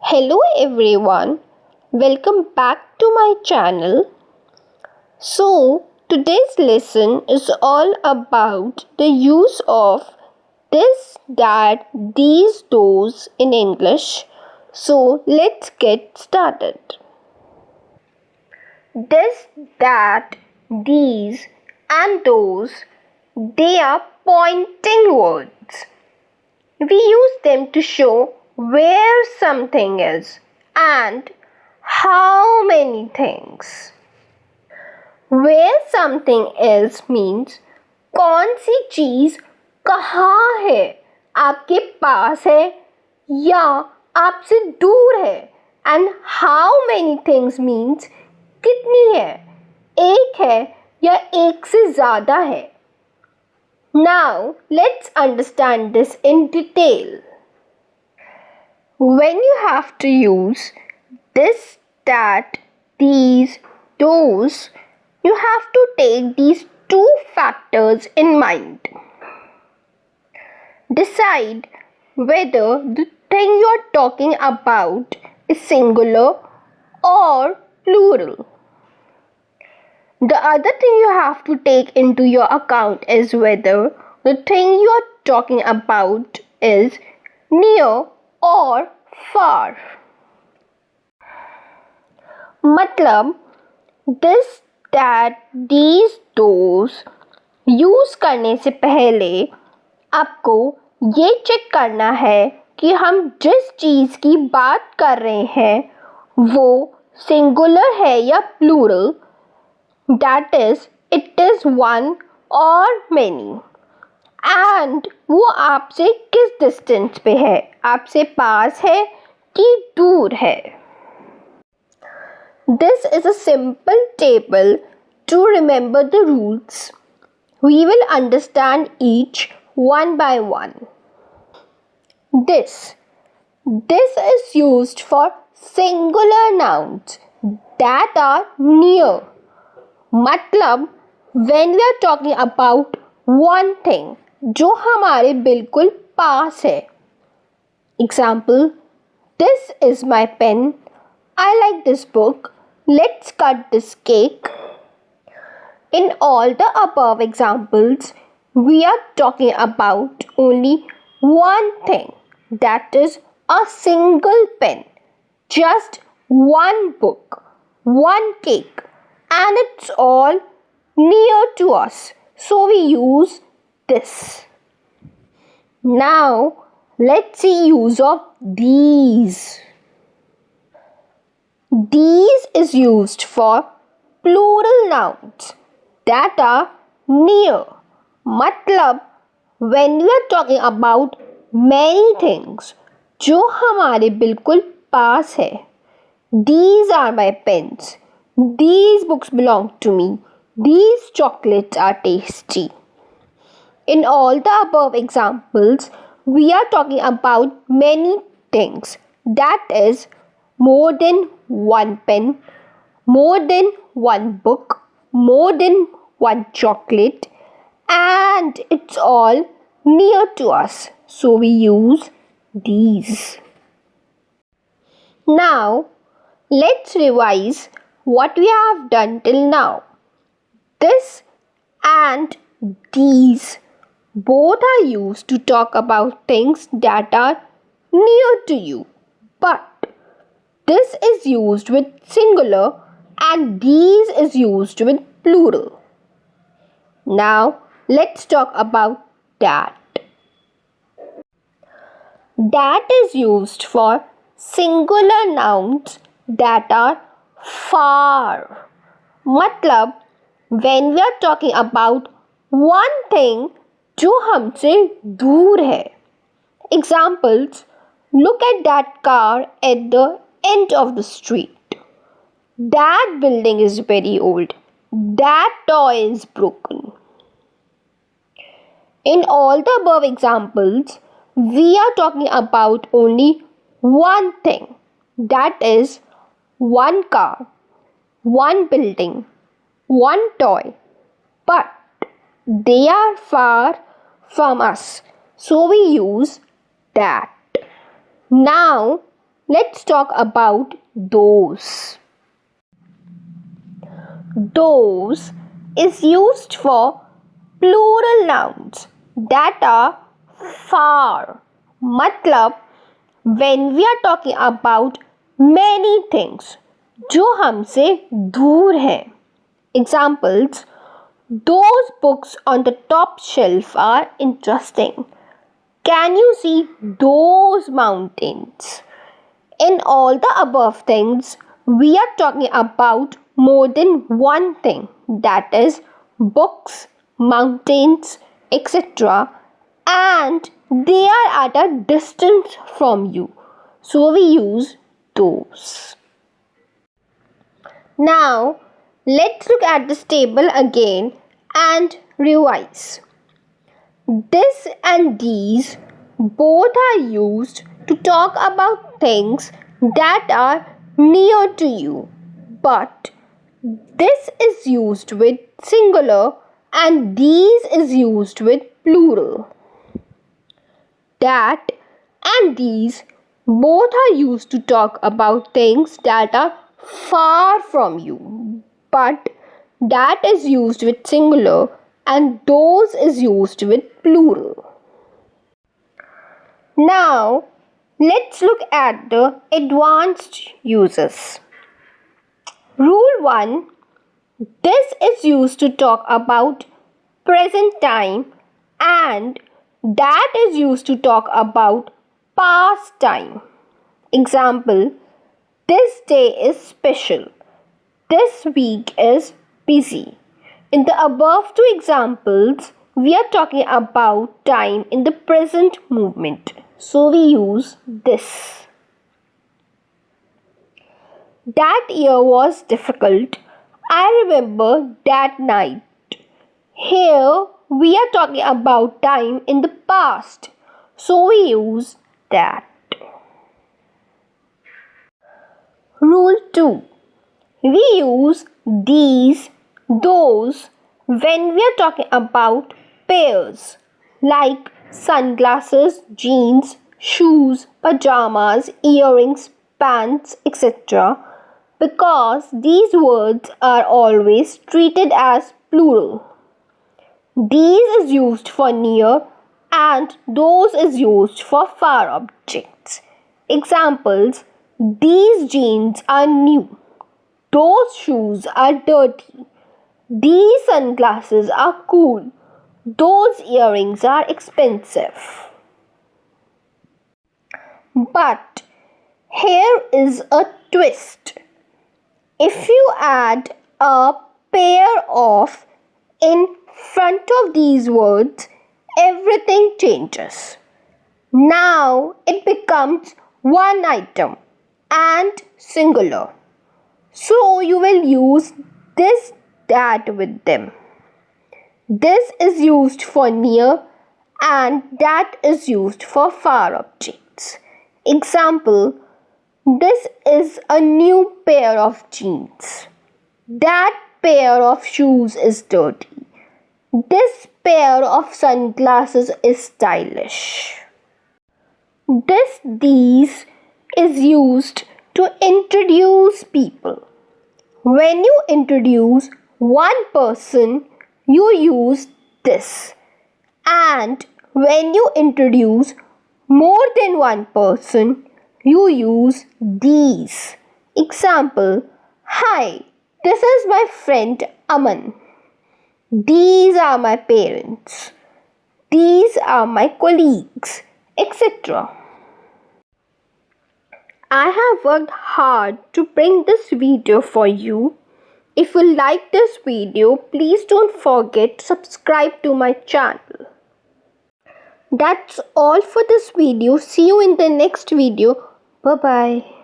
Hello everyone, welcome back to my channel. So, today's lesson is all about the use of this, that, these, those in English. So, let's get started. This, that, these, and those, they are pointing words. We use them to show where something is and how many things. Where something is means कौन सी चीज कहाँ है, आपके पास है या आपसे दूर है. And how many things means कितनी है, एक है या एक से ज़्यादा है. Now, let's understand this in detail. When you have to use this, that, these, those, you have to take these two factors in mind. Decide whether the thing you are talking about is singular or plural. The other thing you have to take into your account is whether the thing you are talking about is near or far. मतलब this, that, these, those use करने से पहले आपको ये check करना है कि हम जिस चीज़ की बात कर रहे हैं वो सिंगुलर है या plural. That is, it is one or many. And वो आपसे किस डिस्टेंस पे है, आपसे पास है कि दूर है. This is a simple table to remember the rules. We will understand each one by one. This is used for singular nouns that are near. मतलब when we are talking about one thing जो हमारे बिल्कुल पास है. Example, this is my pen. I like this book. Let's cut this cake. In all the above examples, we are talking about only one thing, that is a single pen, just one book, one cake, and it's all near to us, so we use this. Now let's see use of these. These is used for plural nouns that are near. मतलब when we are talking about many things जो हमारे बिल्कुल पास है. These are my pens. These books belong to me. These chocolates are tasty. In all the above examples, we are talking about many things. That is, more than one pen, more than one book, more than one chocolate, and it's all near to us. So we use these. Now, let's revise what we have done till now. This and these both are used to talk about things that are near to you, but this is used with singular and these is used with plural. Now let's talk about that. That is used for singular nouns that are far. मतलब when we are talking about one thing जो हमसे दूर है. Examples, look at that car at the end of the street. That building is very old. That toy is broken. In all the above examples, we are talking about only one thing. That is one car, one building, one toy. But they are far from us, so we use that. Now let's talk about those. Those is used for plural nouns that are far. मतलब when we are talking about many things जो हमसे दूर हैं. Examples: those books on the top shelf are interesting. Can you see those mountains? In all the above things, we are talking about more than one thing, that is, books, mountains, etc. And they are at a distance from you. So we use those. Now, let's look at this table again and revise. This and these both are used to talk about things that are near to you, but this is used with singular and these is used with plural. That and these both are used to talk about things that are far from you, but that is used with singular and those is used with plural. Now, let's look at the advanced uses. Rule 1. This is used to talk about present time and that is used to talk about past time. Example: this day is special. This week is busy. In the above two examples, we are talking about time in the present movement. So we use this. That year was difficult. I remember that night. Here we are talking about time in the past. So we use that. Rule 2. We use these, those when we are talking about pairs like sunglasses, jeans, shoes, pajamas, earrings, pants, etc. because these words are always treated as plural. These is used for near and those is used for far objects. Examples: these jeans are new. Those shoes are dirty. These sunglasses are cool. Those earrings are expensive. But here is a twist. If you add a pair of in front of these words, everything changes. Now it becomes one item and singular. So you will use this, that with them. This is used for near and that is used for far objects. Example: this is a new pair of jeans. That pair of shoes is dirty. This pair of sunglasses is stylish. This, these is used to introduce people. When you introduce one person, you use this. And when you introduce more than one person, you use these. Example: hi, this is my friend Aman. These are my parents. These are my colleagues, etc. I have worked hard to bring this video for you. If you like this video, please don't forget to subscribe to my channel. That's all for this video. See you in the next video. Bye-bye.